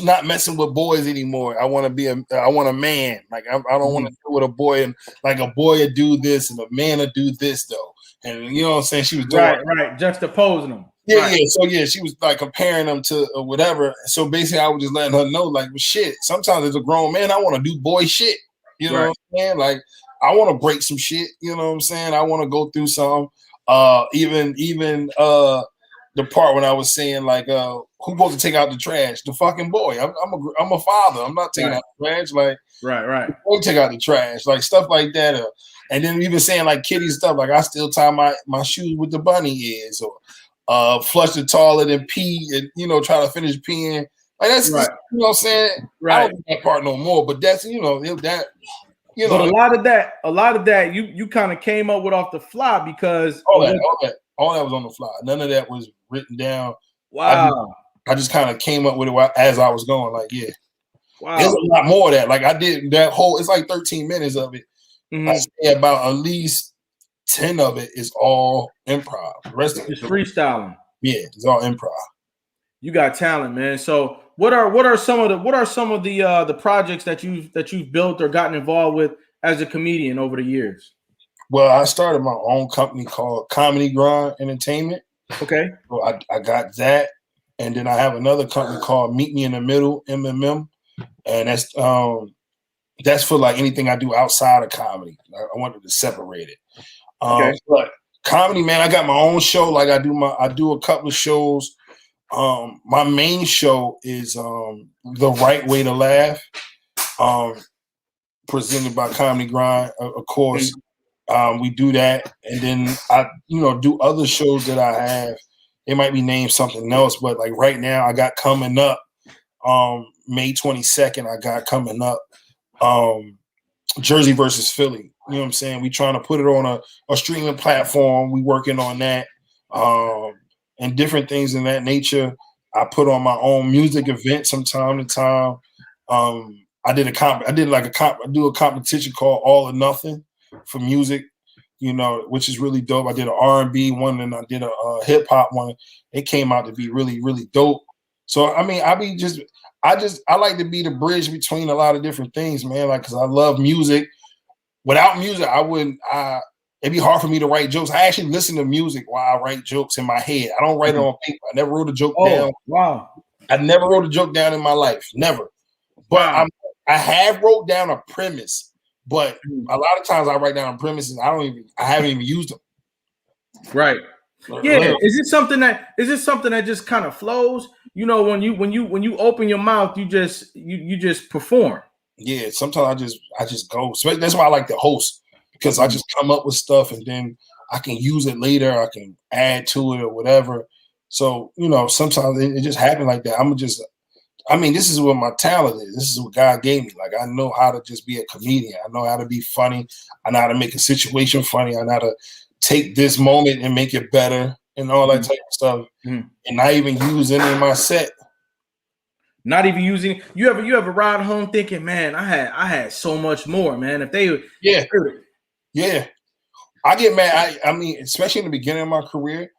not messing with boys anymore. I want a man. Like I don't want to deal with a boy, and like a boy would do this and a man would do this though. And you know what I'm saying? She was doing right, juxtaposing them. Yeah, right. yeah. So yeah, she was like comparing them to whatever. So basically, I was just letting her know, like, well, shit. Sometimes as a grown man, I want to do boy shit. You know what I'm saying? Like, I want to break some shit. You know what I'm saying? I want to go through some. Even the part when I was saying like, who's supposed to take out the trash? The fucking boy. I'm a father. I'm not taking out the trash. Like, right. Boy, take out the trash. Like stuff like that. And then even saying like kiddie stuff. Like I still tie my shoes with the bunny ears, or flush the toilet and pee, and try to finish peeing. Like that's just, you know what I'm saying? Right. I don't do that part no more. But that's that. But a lot of that, you kind of came up with off the fly because all that was on the fly. None of that was written down. Wow. I just kind of came up with it as I was going. Like, yeah. Wow. There's a lot more of that. Like I did that whole. It's like 13 minutes of it. Mm-hmm. I say about at least 10 of it is all improv. The rest of it is freestyling. Yeah, it's all improv. You got talent, man. So what are some of the projects that you've built or gotten involved with as a comedian over the years? Well, I started my own company called Comedy Grind Entertainment. Okay. So I got that, and then I have another company called Meet Me in the Middle, MMM, and that's for like anything I do outside of comedy. I wanted to separate it. Okay. But Comedy, man. I got my own show. Like I do a couple of shows. My main show is The Right Way to Laugh, presented by Comedy Grind. Of course, we do that, and then I, do other shows that I have. They might be named something else, but like right now, I got coming up May 22nd. I got coming up Jersey versus Philly. You know what I'm saying? We trying to put it on a streaming platform. We working on that. And different things in that nature. I put on my own music events from time to time. I do a competition called All or Nothing for music, which is really dope. I did an R&B one and I did a hip hop one. It came out to be really, really dope. So I mean, I like to be the bridge between a lot of different things, man. Like, cause I love music. Without music, it'd be hard for me to write jokes. I actually listen to music while I write jokes in my head. I don't write it on paper. I never wrote a joke down. Wow. I never wrote a joke down in my life. Never. But I have wrote down a premise. But a lot of times I write down premises. I haven't even used them. Right. Yeah. Is it something that just kind of flows? When you open your mouth, you just perform. Yeah. Sometimes I just go. So that's why I like to host. Because I just come up with stuff and then I can use it later. I can add to it or whatever. So, sometimes it just happens like that. This is what my talent is. This is what God gave me. Like, I know how to just be a comedian. I know how to be funny. I know how to make a situation funny. I know how to take this moment and make it better and all that type of stuff. And not even use any of my set. Not even using. You ever ride home thinking, man, I had so much more, man. If they Yeah, I get mad. I mean, especially in the beginning of my career,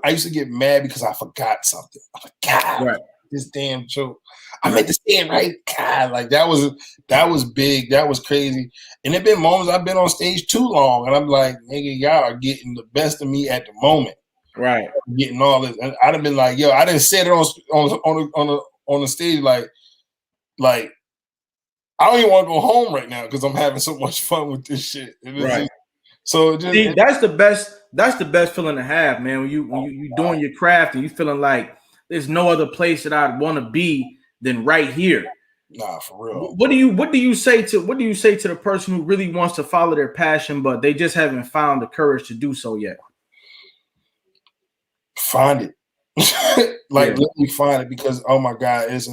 I used to get mad because I forgot something. I forgot this damn joke. I meant to say it right. God, like that was big. That was crazy. And there've been moments I've been on stage too long, and I'm like, nigga, y'all are getting the best of me at the moment. Right. I'm getting all this, and I'd have been like, yo, I didn't say it on the stage like. I don't even want to go home right now because I'm having so much fun with this shit. Right. That's the best. That's the best feeling to have, man. When you doing your craft and you feeling like there's no other place that I'd want to be than right here. Nah, for real. What do you say to the person who really wants to follow their passion, but they just haven't found the courage to do so yet? Find it. Literally find it, because oh my God, it is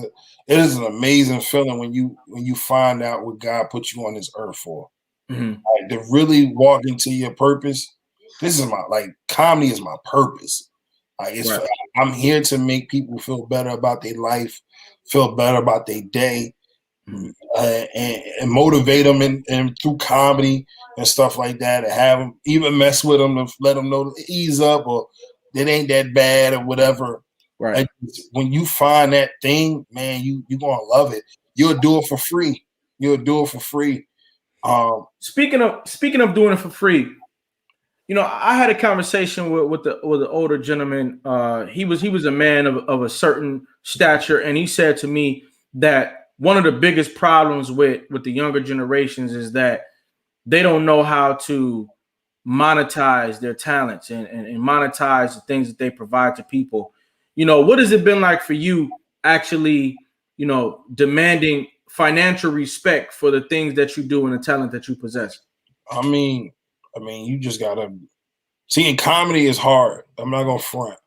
an amazing feeling when you find out what God put you on this earth for. Like, to really walk into your purpose. This is comedy is my purpose. Like I'm here to make people feel better about their life, feel better about their day, and motivate them and through comedy and stuff like that, and have them even mess with them to let them know to ease up or it ain't that bad or whatever. Right. And when you find that thing, man, you're gonna love it. You'll do it for free. Speaking of doing it for free, I had a conversation with the older gentleman. He was a man of a certain stature, and he said to me that one of the biggest problems with the younger generations is that they don't know how to monetize their talents and monetize the things that they provide to people. What has it been like for you actually, demanding financial respect for the things that you do and the talent that you possess? I mean, you just gotta see. In comedy is hard. I'm not gonna front.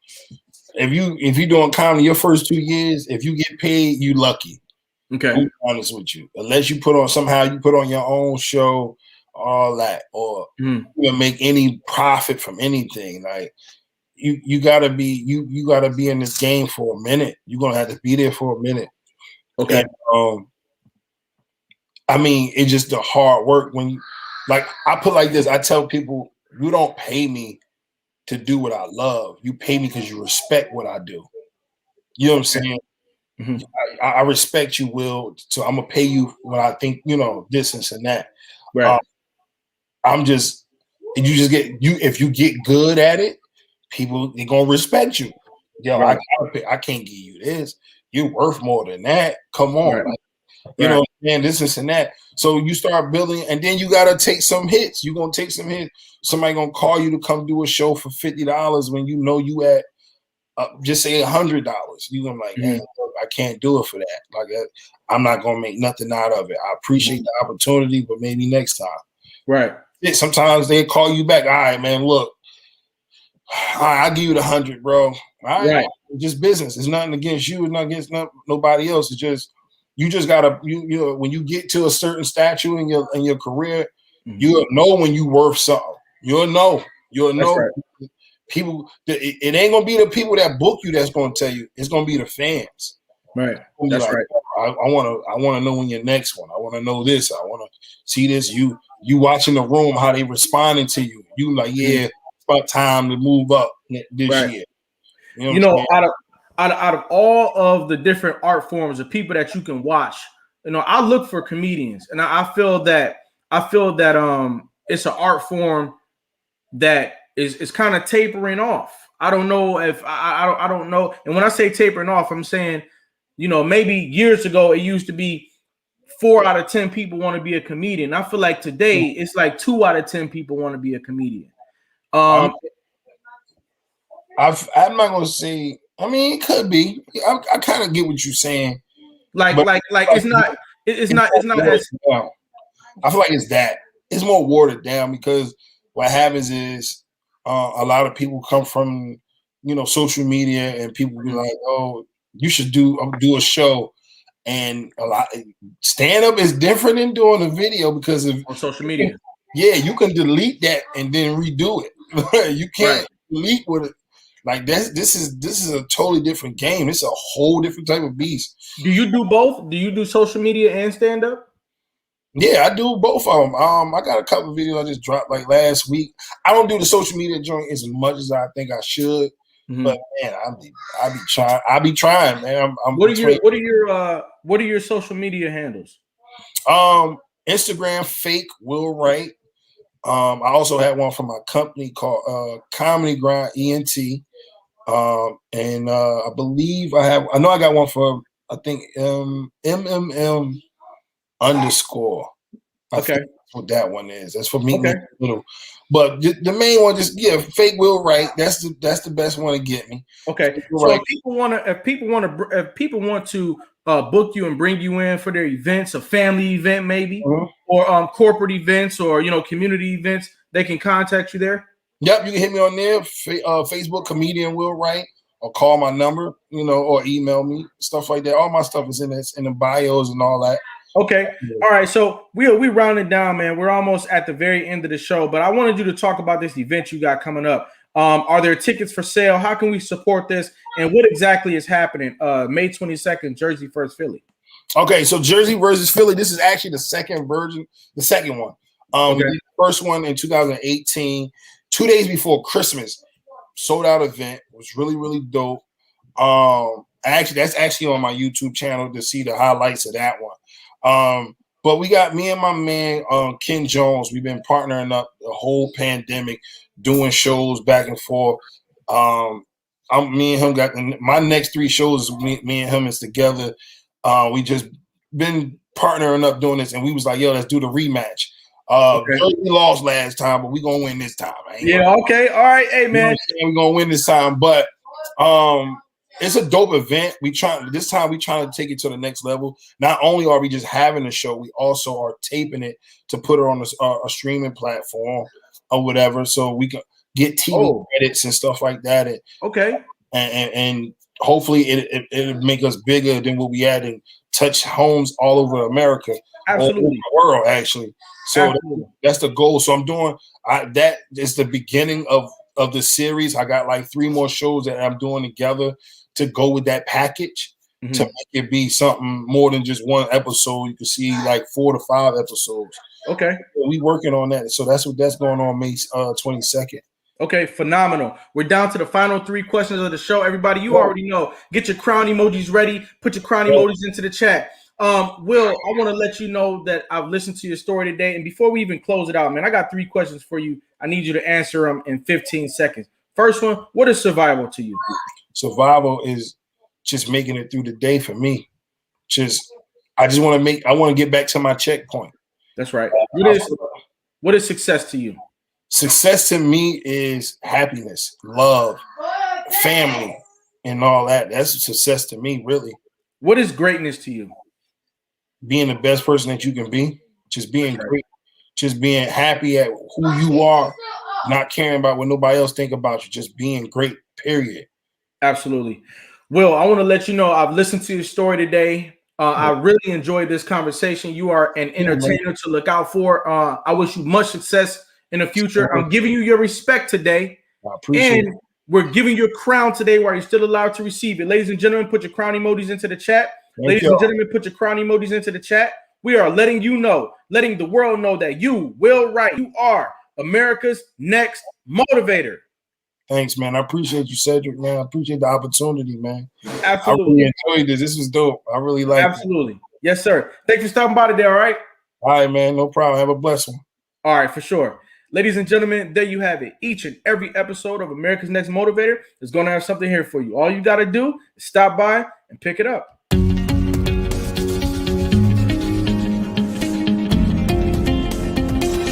If you're doing comedy your first 2 years, if you get paid, you lucky. Okay. I'm honest with you. Unless you put on your own show, all that, or you make any profit from anything. Like you gotta be in this game for a minute. You're gonna have to be there for a minute. Okay. And, it's just the hard work when you, like, I put like this. I tell people, you don't pay me to do what I love. You pay me because you respect what I do. You know what I'm saying? Mm-hmm. I respect you, Will. So I'm gonna pay you when I think, this and that. Right. If you get good at it, people, they're gonna respect you. Yo, right. I can't give you this. You're worth more than that. Come on. Right. You know, and this and that. So you start building, and then you gotta take some hits. You're gonna take some hits. Somebody gonna call you to come do a show for $50 when you know you at just say $100. You gonna like, hey, look, I can't do it for that. Like I'm not gonna make nothing out of it. I appreciate the opportunity, but maybe next time. Right. Yeah, sometimes they call you back. All right, man. Look, I'll give you the 100, bro. All right. It's just business. It's nothing against you. It's not against nobody else. It's just you just gotta you when you get to a certain statue in your career, you'll know when you worth something. You'll know. Right. People, it ain't gonna be the people that book you that's gonna tell you. It's gonna be the fans. Right. That's like, right. I wanna know when your next one. I wanna know this. I wanna see this. You watching the room, how they responding to you. You like, yeah, it's about time to move up this year. You know, out of all of the different art forms of people that you can watch, you know, I look for comedians, and I feel that it's an art form that is kind of tapering off. I don't know if I don't know. And when I say tapering off, I'm saying, you know, maybe years ago it used to be 4 out of 10 people want to be a comedian. I feel like today it's like 2 out of 10 people want to be a comedian. I'm not gonna say. I mean, it could be. I kind of get what you're saying. Like it's not as. I feel like it's that. It's more watered down because what happens is a lot of people come from, you know, social media, and people be like, "Oh, you should do a show," and a lot stand up is different than doing a video because of on social media. Yeah, you can delete that and then redo it. You can't delete with it. Like this is a totally different game. It's a whole different type of beast. Do you do both? Do you do social media and stand up? Yeah, I do both of them. I got a couple of videos I just dropped like last week. I don't do the social media joint as much as I think I should, but man, I be trying, man. What are your social media handles? Instagram, fake Will Wright. I also had one from my company called Comedy Grind ENT. And I believe I know I got one for, I think, MMM underscore. Okay. That's what that one is. That's for me. Okay. But the main one, just fake Will Wright. That's the best one to get me. Okay. So if people want to book you and bring you in for their events, a family event maybe, or corporate events, or community events, they can contact you there. Yep, you can hit me on there, Facebook, Comedian Will Wright, or call my number, or email me, stuff like that. All my stuff is in the bios and all that. Okay. All right. So we rounded down, man. We're almost at the very end of the show, but I wanted you to talk about this event you got coming up. Are there tickets for sale? How can we support this? And what exactly is happening? May 22nd, Jersey versus Philly. Okay. So Jersey versus Philly. This is actually the second one. We did the first one in 2018, 2 days before Christmas. Sold out event. It was really, really dope. That's actually on my YouTube channel to see the highlights of that one. But we got me and my man Ken Jones. We've been partnering up the whole pandemic, doing shows back and forth. Me and him got my next 3 shows. Me and him is together. We just been partnering up doing this, and we was like, "Yo, let's do the rematch." We lost last time, but we gonna win this time. Okay, all right, hey man, we're gonna win this time. But it's a dope event. This time we trying to take it to the next level. Not only are we just having a show, we also are taping it to put it on a streaming platform or whatever, so we can get TV credits and stuff like that. And hopefully it'll make us bigger than what we had and touch homes all over America, absolutely, all over the world, actually. So that's the goal. So I'm doing that is the beginning of the series. I got like 3 more shows that I'm doing together to go with that package to make it be something more than just one episode. You can see like 4 to 5 episodes. Okay. So we working on that. So that's going on May 22nd. Okay, phenomenal. We're down to the final 3 questions of the show. Everybody, you already know. Get your crown emojis ready. Put your crown emojis into the chat. Will, I want to let you know that I've listened to your story today. And before we even close it out, man, I got 3 questions for you. I need you to answer them in 15 seconds. First one, what is survival to you? Survival is just making it through the day for me. Just I just want to get back to my checkpoint. That's right. What is success to you? Success to me is happiness, love, family, and all that. That's a success to me, really. What is greatness to you? Being the best person that you can be, just being great, just being happy at who you are, not caring about what nobody else think about you, just being great, period. Absolutely. Will, I want to let you know I've listened to your story today. I really enjoyed this conversation. You are an entertainer to look out for. I wish you much success in the future. I'm giving you your respect today. I appreciate it. We're giving your crown today while you're still allowed to receive it. Ladies and gentlemen, put your crown emojis into the chat. Ladies and gentlemen, put your crown emojis into the chat. We are letting you know, letting the world know that you, Will Wright, you are America's next motivator. Thanks, man. I appreciate you, Cedric, man. I appreciate the opportunity, man. Absolutely. I really enjoyed this. This was dope. I really like it. Absolutely. Yes, sir. Thanks for stopping by today, all right? All right, man. No problem. Have a blessed one. All right, for sure. Ladies and gentlemen, there you have it. Each and every episode of America's Next Motivator is going to have something here for you. All you got to do is stop by and pick it up.